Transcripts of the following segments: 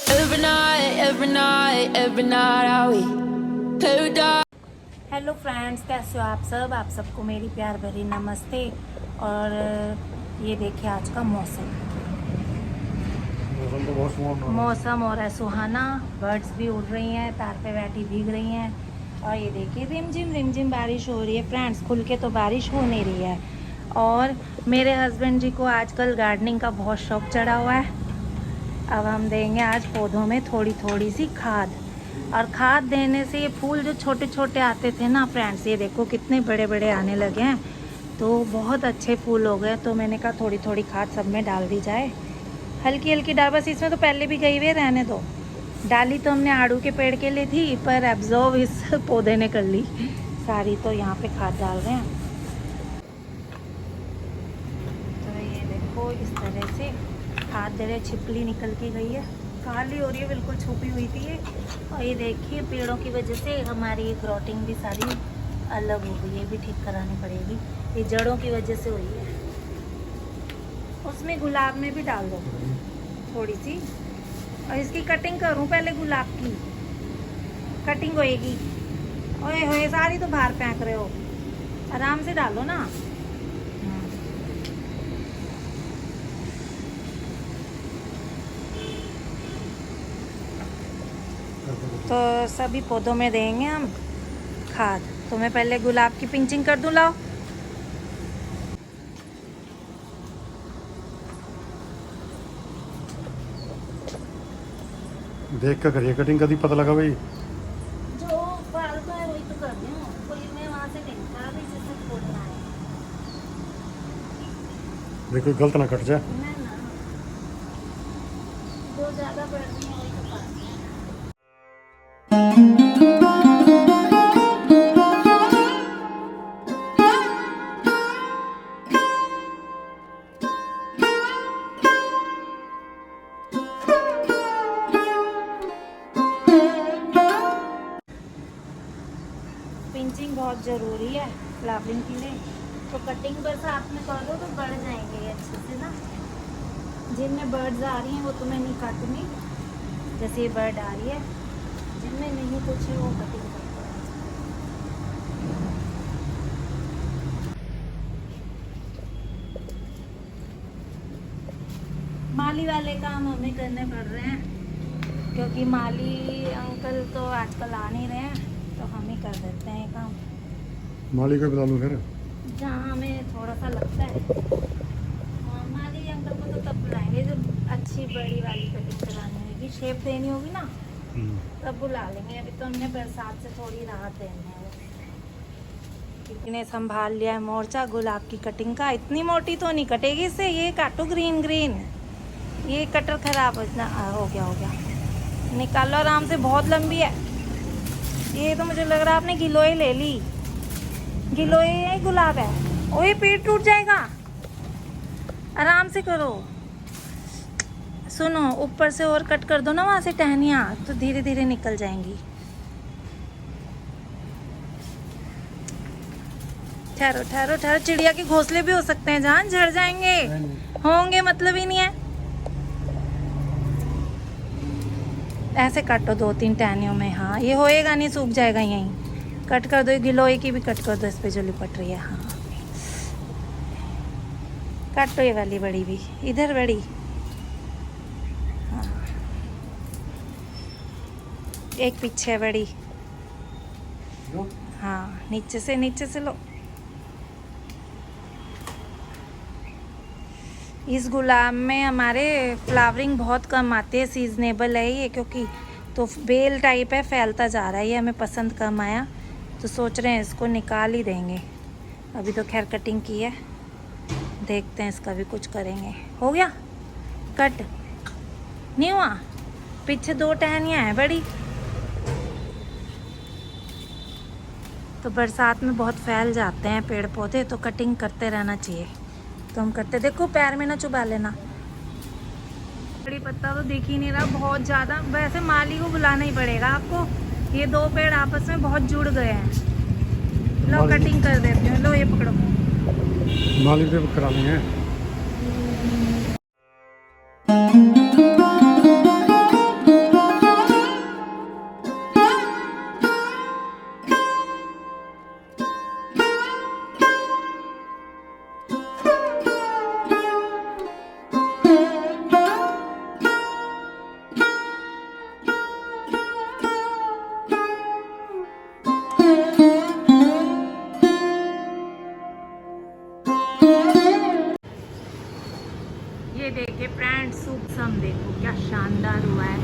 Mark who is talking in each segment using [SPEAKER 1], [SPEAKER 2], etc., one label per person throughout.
[SPEAKER 1] every night how we play with die.
[SPEAKER 2] Hello friends, कैसे हो आप सब? आप सबको मेरी प्यार भरी नमस्ते। और ये देखिए आज का मौसम मौसम हो रहा है सुहाना। बर्ड्स भी उड़ रही हैं, तार पे बैठी भीग रही हैं। और ये देखिए रिमझिम बारिश हो रही है फ्रेंड्स। खुल के तो बारिश हो नहीं रही है। और मेरे हस्बैंड जी को आजकल गार्डनिंग का बहुत शौक चढ़ा हुआ है। अब हम देंगे आज पौधों में थोड़ी सी खाद। और खाद देने से ये फूल जो छोटे छोटे आते थे ना फ्रेंड्स, ये देखो कितने बड़े बड़े आने लगे हैं। तो बहुत अच्छे फूल हो गए। तो मैंने कहा थोड़ी खाद सब में डाल दी जाए, हल्की डाल। बस इसमें तो पहले भी गई हुई, रहने दो। डाली तो हमने आड़ू के पेड़ के लिए थी, पर एब्जॉर्व इस पौधे ने कर ली सारी। तो यहाँ पे खाद डाल रहे हैं। तो ये देखो इस तरह से खाद दे रहे। छिपली निकल के गई है, काली हो रही है, बिल्कुल छुपी हुई थी ये। और ये देखिए पेड़ों की वजह से हमारी ग्रोटिंग भी सारी अलग हो गई है, भी ठीक करानी पड़ेगी। ये जड़ों की वजह से हुई है। उसमें गुलाब में भी डाल दो थोड़ी सी। और इसकी कटिंग करूं पहले, गुलाब की कटिंग होएगी। ओए होए सारी तो बाहर फेंक रहे हो, आराम से डालो ना। तो सभी पौधों में देंगे हम खाद। तो मैं पहले गुलाब की पिंचिंग कर दूं। लाओ
[SPEAKER 3] देख कर करिए कटिंग, कभी पता लगा भाई
[SPEAKER 2] जो फालतू है वही तो कर रही हूँ। कोई मैं वहाँ से नहीं था भी जिससे खोलना है।
[SPEAKER 3] देखो गलत ना कट जाए।
[SPEAKER 2] ना जो ज़्यादा बढ़ रही है वही तो काट रही है। पिंचिंग बहुत ज़रूरी है फ्लावरिंग के लिए। तो कटिंग पर साथ में कर दो तो बढ़ जाएंगे ये अच्छे से ना। जिनमें बर्ड्स आ रही हैं वो तो मैं नहीं काटूंगी, जैसे ये बर्ड आ रही है। जिनमें नहीं कुछ है वो कटिंग कर दो। माली वाले काम हमें करने पड़ रहे हैं, क्योंकि माली अंकल तो आजकल आ नहीं रहे हैं। तो हम ही कर देते हैं काम।
[SPEAKER 3] माली को बुला लूँ फिर,
[SPEAKER 2] जहाँ हमें थोड़ा सा लगता है। हाँ, माली अंकल को तो तब बुलाएंगे जब अच्छी बड़ी वाली कटिंग करानी होगी, शेप देनी होगी ना, तब बुला लेंगे। अभी तो हमने बरसात से थोड़ी राहत देनी है। कितने संभाल लिया है मोर्चा गुलाब की कटिंग का। इतनी मोटी तो नहीं कटेगी इससे। ये काटो ग्रीन। ये कटर खराब हो गया। निकालो आराम से, बहुत लंबी है ये। तो मुझे लग रहा है आपने गिलोय ले ली। गिलोय है गुलाब है। ओए पेड़ टूट जाएगा, आराम से करो। सुनो ऊपर से और कट कर दो ना वहाँ से टहनियाँ, तो धीरे धीरे निकल जाएंगी। ठहरो। चिड़िया के घोंसले भी हो सकते हैं जहाँ झड़ जाएंगे। होंगे मतलब ही नहीं है। ऐसे काटो 2-3 टहनियों में। हाँ ये होएगा नहीं, सूख जाएगा यहीं। कट कर दो, गिलोय की भी कट कर दो, इस पे जो लिपट रही है। हाँ काटो ये वाली बड़ी भी, इधर बड़ी। हाँ एक पीछे है बड़ी। हाँ नीचे से लो। इस गुलाब में हमारे फ्लावरिंग बहुत कम आती है। सीजनेबल है ये, क्योंकि तो बेल टाइप है, फैलता जा रहा है। ये हमें पसंद कम आया, तो सोच रहे हैं इसको निकाल ही देंगे। अभी तो खैर कटिंग की है, देखते हैं इसका भी कुछ करेंगे। हो गया कट? नहीं हुआ? पीछे 2 टहनियाँ हैं बड़ी। तो बरसात में बहुत फैल जाते हैं पेड़ पौधे, तो कटिंग करते रहना चाहिए। तो हम करते। देखो पैर में ना चुभा लेना। बड़ी पत्ता तो दिख ही नहीं रहा बहुत ज़्यादा। वैसे माली को बुलाना ही पड़ेगा आपको। ये 2 पेड़ आपस में बहुत जुड़ गए हैं। लो कटिंग कर देते हैं। लो ये पकड़ो,
[SPEAKER 3] माली पे करानी है।
[SPEAKER 2] अंधार हुआ है,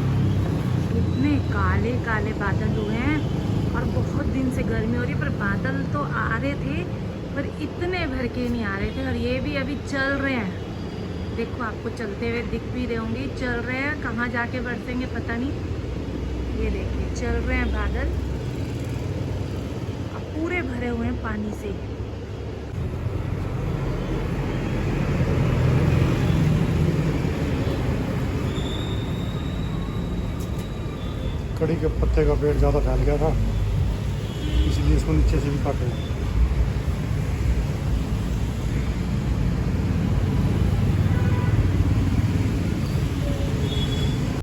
[SPEAKER 2] इतने काले काले बादल हुए हैं और बहुत दिन से गर्मी हो रही है। पर बादल तो आ रहे थे पर इतने भर के नहीं आ रहे थे, और ये भी अभी चल रहे हैं। देखो आपको चलते हुए दिख भी रहे होंगे, चल रहे हैं, कहाँ जाके बरसेंगे पता नहीं। ये देखिए चल रहे हैं बादल, अब पूरे भरे हुए हैं पानी से।
[SPEAKER 3] कड़ी के पत्ते का पेड़ ज़्यादा फैल गया था, इसलिए इसको नीचे से भी काटे।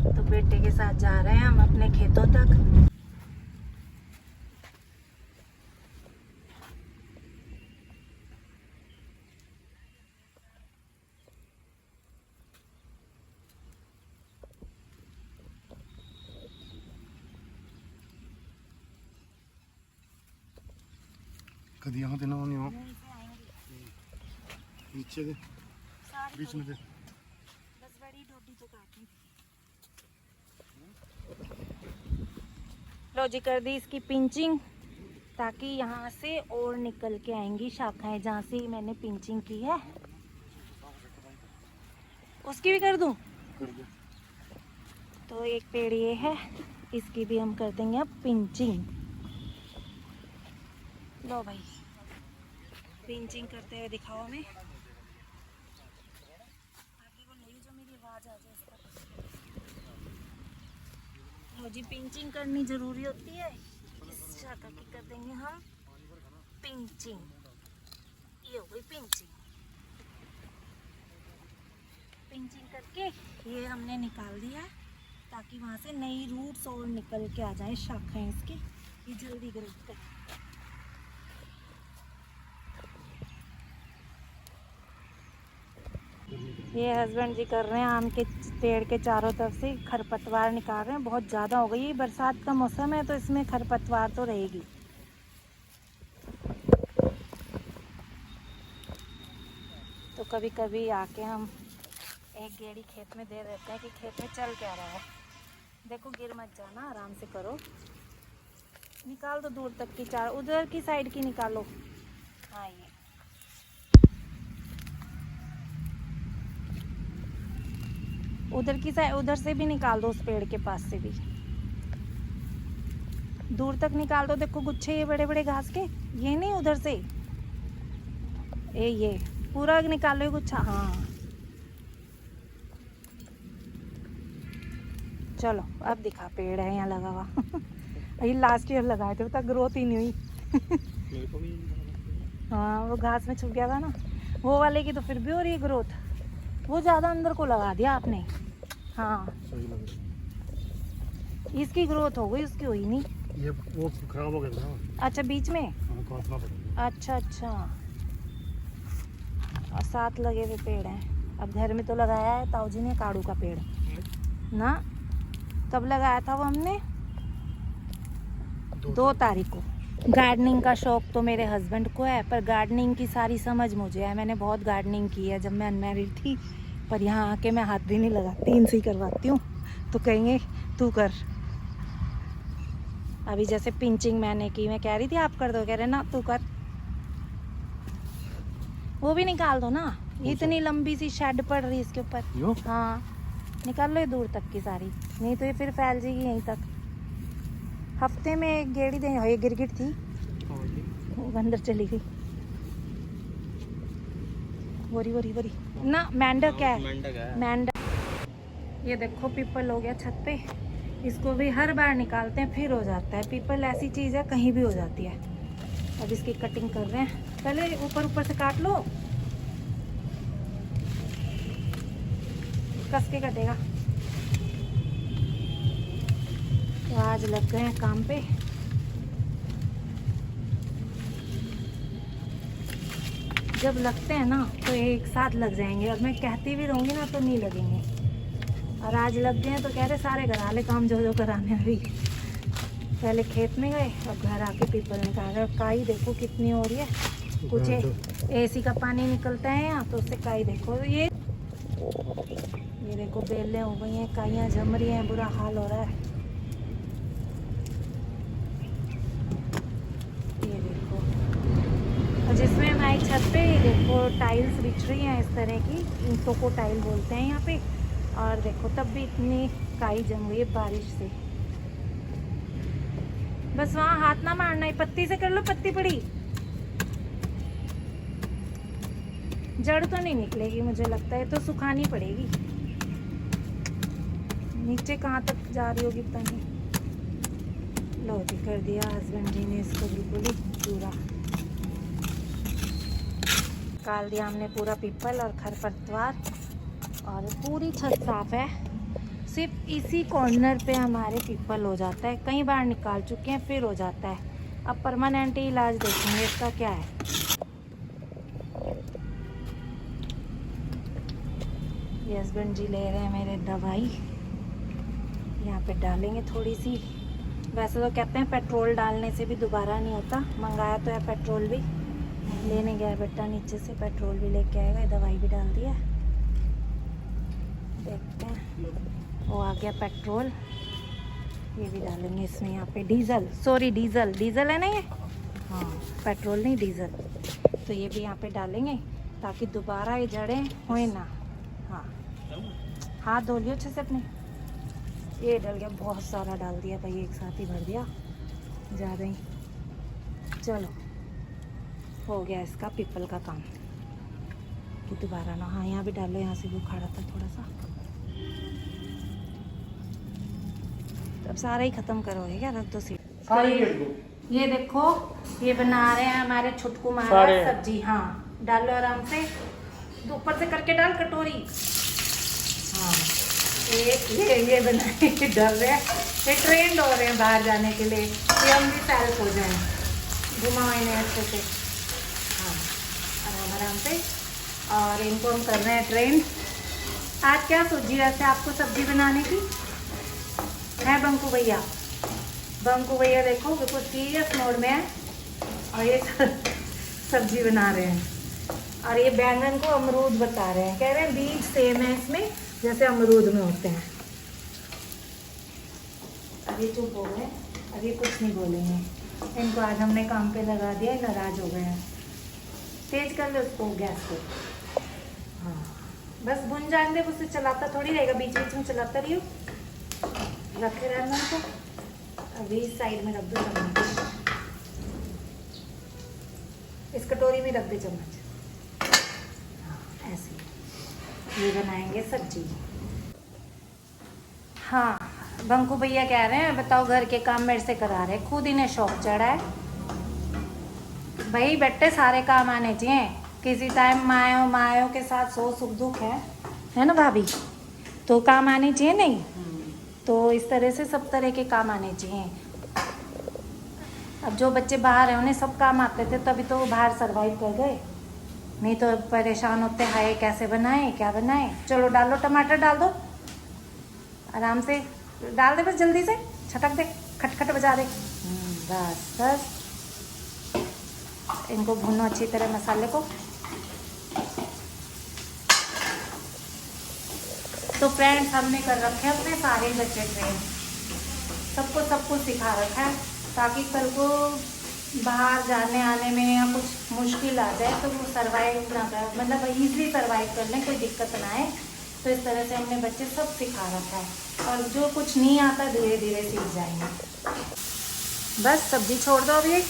[SPEAKER 2] तो बेटे के साथ जा रहे हैं हम अपने खेतों तक।
[SPEAKER 3] कभी यहाँ देना नहीं हो, नीचे दे, बीच में दे।
[SPEAKER 2] बस बड़ी डोडी तो काटनी। लो जी कर दी इसकी पिंचिंग, ताकि यहाँ से और निकल के आएंगी शाखाएं जहाँ से मैंने पिंचिंग की है। उसकी भी कर दूँ? तो एक पेड़ ये है, इसकी भी हम कर देंगे अब पिंचिंग। लो भाई पिंचिंग करते हुए दिखाओ हमें। आगे वो नहीं जो मेरी आवाज़ आ जाए इस पर। लो जी पिंचिंग करनी ज़रूरी होती है, इस शाखा की कर देंगे हम पिंचिंग। ये हो गई पिंचिंग। पिंचिंग करके ये हमने निकाल दिया है, ताकि वहाँ से नई रूट्स और निकल के आ जाए शाखाएं इसकी, ये जल्दी ग्रोथ करें। ये हस्बैंड जी कर रहे हैं आम के पेड़ के चारों तरफ से खरपतवार निकाल रहे हैं। बहुत ज़्यादा हो गई, बरसात का मौसम है तो इसमें खरपतवार तो रहेगी। तो कभी कभी आके हम एक गेड़ी खेत में दे देते हैं कि खेत में चल क्या रहा है। देखो गिर मत जाना, आराम से करो। निकाल दो दूर तक की, चार उधर की साइड की निकालो। हाँ ये उधर की साइड, उधर से भी निकाल दो, उस पेड़ के पास से भी दूर तक निकाल दो। देखो गुच्छे ये बड़े बड़े घास के, ये नहीं उधर से, ये पूरा निकालो ये गुच्छा। हाँ चलो अब दिखा, पेड़ है यहाँ लगा हुआ। ये लास्ट ईयर लगाए थे, तब ग्रोथ ही नहीं हुई। हाँ वो घास में छुप गया था ना, वो वाले की तो फिर भी हो रही है ग्रोथ। वो ज़्यादा अंदर को लगा दिया आपने। हाँ इसकी ग्रोथ हो गई, उसकी हुई नहीं।
[SPEAKER 3] ये वो खराब हो गया था।
[SPEAKER 2] अच्छा बीच में।
[SPEAKER 3] हाँ, काटना पड़ेगा।
[SPEAKER 2] अच्छा अच्छा, और 7 लगे हुए पेड़ हैं। अब घर में तो लगाया है ताऊ जी ने काड़ू का पेड़ ना, कब लगाया था वो हमने? 2 तारीख को। गार्डनिंग का शौक तो मेरे हस्बैंड को है, पर गार्डनिंग की सारी समझ मुझे है। मैंने बहुत गार्डनिंग की है जब मैं अनमैरिड थी, पर यहाँ आके मैं हाथ भी नहीं लगाती, इनसे ही करवाती हूँ। तो कहेंगे तू कर। अभी जैसे पिंचिंग मैंने की, मैं कह रही थी आप कर दो, कह रहे ना तू कर। वो भी निकाल दो ना, इतनी लंबी सी शेड पड़ रही है इसके ऊपर। हाँ निकाल लो ये दूर तक की सारी, नहीं तो ये फिर फैल जाएगी यहीं तक। हफ्ते में एक गेड़ी दे। ये गिरगिट थी, वो अंदर चली गई। वरी वरी वरी ना, मेंढक है मेंढक। ये देखो पीपल हो गया छत पे, इसको भी हर बार निकालते हैं फिर हो जाता है। पीपल ऐसी चीज़ है कहीं भी हो जाती है। अब इसकी कटिंग कर रहे हैं, पहले ऊपर से काट लो, कस के कटेगा। तो आज लग गए हैं काम पे। जब लगते हैं ना तो एक साथ लग जाएंगे, और मैं कहती भी रहूँगी ना तो नहीं लगेंगे। और आज लग गए हैं तो कह रहे सारे घर वाले काम जो कराने। अभी पहले खेत में गए, अब घर आके पीपल निकाल रहे। और काई देखो कितनी हो रही है, कुछ एसी का पानी निकलता है यहाँ तो उससे काई देखो। ये ये देखो बेलें हो गई हैं, काइयाँ जम रही हैं, बुरा हाल हो रहा है। ये देखो, और जिसमें हमारी छत पे ये देखो टाइल्स बिछ रही हैं इस तरह की, ईंटों को टाइल बोलते हैं यहाँ पे। और देखो तब भी इतनी काई जम गई है बारिश से। बस वहाँ हाथ ना मारना है, पत्ती से कर लो, पत्ती पड़ी। जड़ तो नहीं निकलेगी मुझे लगता है, तो सुखानी पड़ेगी। नीचे कहाँ तक जा रही होगी पता नहीं। लो जी, कर दिया हस्बैंड जी ने इसको बिल्कुल ही पूरा। निकाल दिया हमने पूरा पीपल और खरपतवार, और पूरी छत साफ है। सिर्फ इसी कॉर्नर पे हमारे पीपल हो जाता है, कई बार निकाल चुके हैं फिर हो जाता है। अब परमानेंट इलाज देखेंगे इसका क्या है। ये हस्बैंड जी ले रहे हैं मेरे दवाई, यहाँ पे डालेंगे थोड़ी सी। वैसे तो कहते हैं पेट्रोल डालने से भी दोबारा नहीं होता। मंगाया तो है पेट्रोल भी, लेने गया बेटा नीचे से, पेट्रोल भी लेके आएगा। दवाई भी डाल दिया, देखते हैं। वो आ गया पेट्रोल, ये भी डालेंगे इसमें। यहाँ पे डीजल, सॉरी डीजल, डीजल है ना ये, हाँ पेट्रोल नहीं डीजल। तो ये भी यहाँ पे डालेंगे ताकि दोबारा ये जड़ें होए ना। हाँ, हाथ धो लियो अच्छे से अपने। ये डल गया, बहुत सारा डाल दिया भाई, एक साथ ही भर दिया, ज़्यादा ही। चलो हो गया इसका पीपल का काम कि दोबारा ना। हाँ यहाँ भी डालो, यहाँ से भी उखाड़ा था थोड़ा सा। अब सारा ही खत्म करो है क्या, रख दो सीट। ये देखो, ये बना रहे हैं हमारे छुटकू महाराज सब्जी। हाँ डालो आराम से, ऊपर से करके डाल कटोरी। हाँ ये बनाए डर रहे हैं, ये ट्रेंड हो रहे हैं बाहर जाने के लिए कि हम भी सेल्फ हो जाएं। घुमाओ इन्हें अच्छे से, हाँ आराम आराम से। और इनको हम कर रहे हैं ट्रेंड। आज क्या सूझी वैसे आपको सब्जी बनाने की है बंकू भैया? बंकू भैया देखो बिल्कुल सीरियस मोड में है, और ये सब्जी बना रहे हैं। और ये बैंगन को अमरूद बता रहे हैं, कह रहे हैं बीज सेम है इसमें जैसे अमरूद में होते हैं। अभी चुप हो गए, अभी कुछ नहीं बोलेंगे। इनको आज हमने काम पे लगा दिया, नाराज हो गए हैं। तेज कर लो उसको गैस को। हाँ बस भुन जाने दे, उससे चलाता थोड़ी रहेगा, बीच बीच में चलाता रहियो। रखे रहना को, अभी साइड में रख दो चम्मच, इस कटोरी में रख दे चम्मच। हाँ ऐसे ये बनाएंगे सब्जी। हाँ बंकू भैया कह रहे हैं बताओ घर के काम मेरे से करा रहे, खुद इन्हें शौक चढ़ा है। भाई बेटे सारे काम आने चाहिए, किसी टाइम मायों के साथ सो सुख दुख है ना भाभी, तो काम आने चाहिए नहीं। तो इस तरह से सब तरह के काम आने चाहिए। अब जो बच्चे बाहर हैं उन्हें सब काम आते थे, तभी तो वो बाहर सरवाइव कर गए, नहीं तो परेशान होते हाय कैसे बनाएं क्या बनाएं। चलो डालो, टमाटर डाल दो, आराम से डाल दे, बस जल्दी से छटक दे, खटखट बजा दे। बस बस इनको भूनो अच्छी तरह मसाले को। तो फ्रेंड्स हमने कर रखे हैं अपने सारे बच्चे ट्रेन, सबको सब कुछ सिखा रखा है ताकि कल को बाहर जाने आने में या कुछ मुश्किल आ जाए तो वो सर्वाइव ना कर, मतलब ईजिली सर्वाइव कर लें, कोई दिक्कत ना आए। तो इस तरह से हमने बच्चे सब सिखा रखा है, और जो कुछ नहीं आता धीरे धीरे सीख जाएंगे। बस सब्जी छोड़ दो, अभी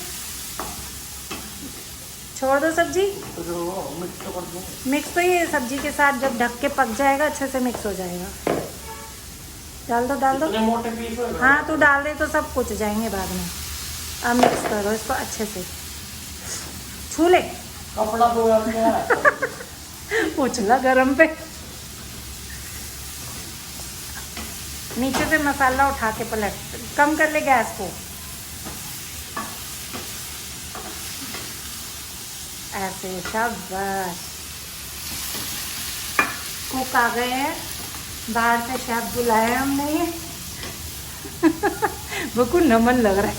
[SPEAKER 2] छोड़ दो सब्जी, मिक्स तो ये सब्जी के साथ जब ढक के पक जाएगा अच्छे से मिक्स हो जाएगा। डाल दो हाँ तू डाल दे तो सब कुछ जाएंगे बाद में। अब मिक्स करो इसको अच्छे से, छू ले
[SPEAKER 4] कपड़ा
[SPEAKER 2] उछला गरम पे। नीचे से मसाला उठा के पलट, कम कर ले गैस को, ऐसे शाबाश। कुक आ गए हैं, बाहर से शेफ बुलाया हमने, ये बिल्कुल नमन लग रहा है।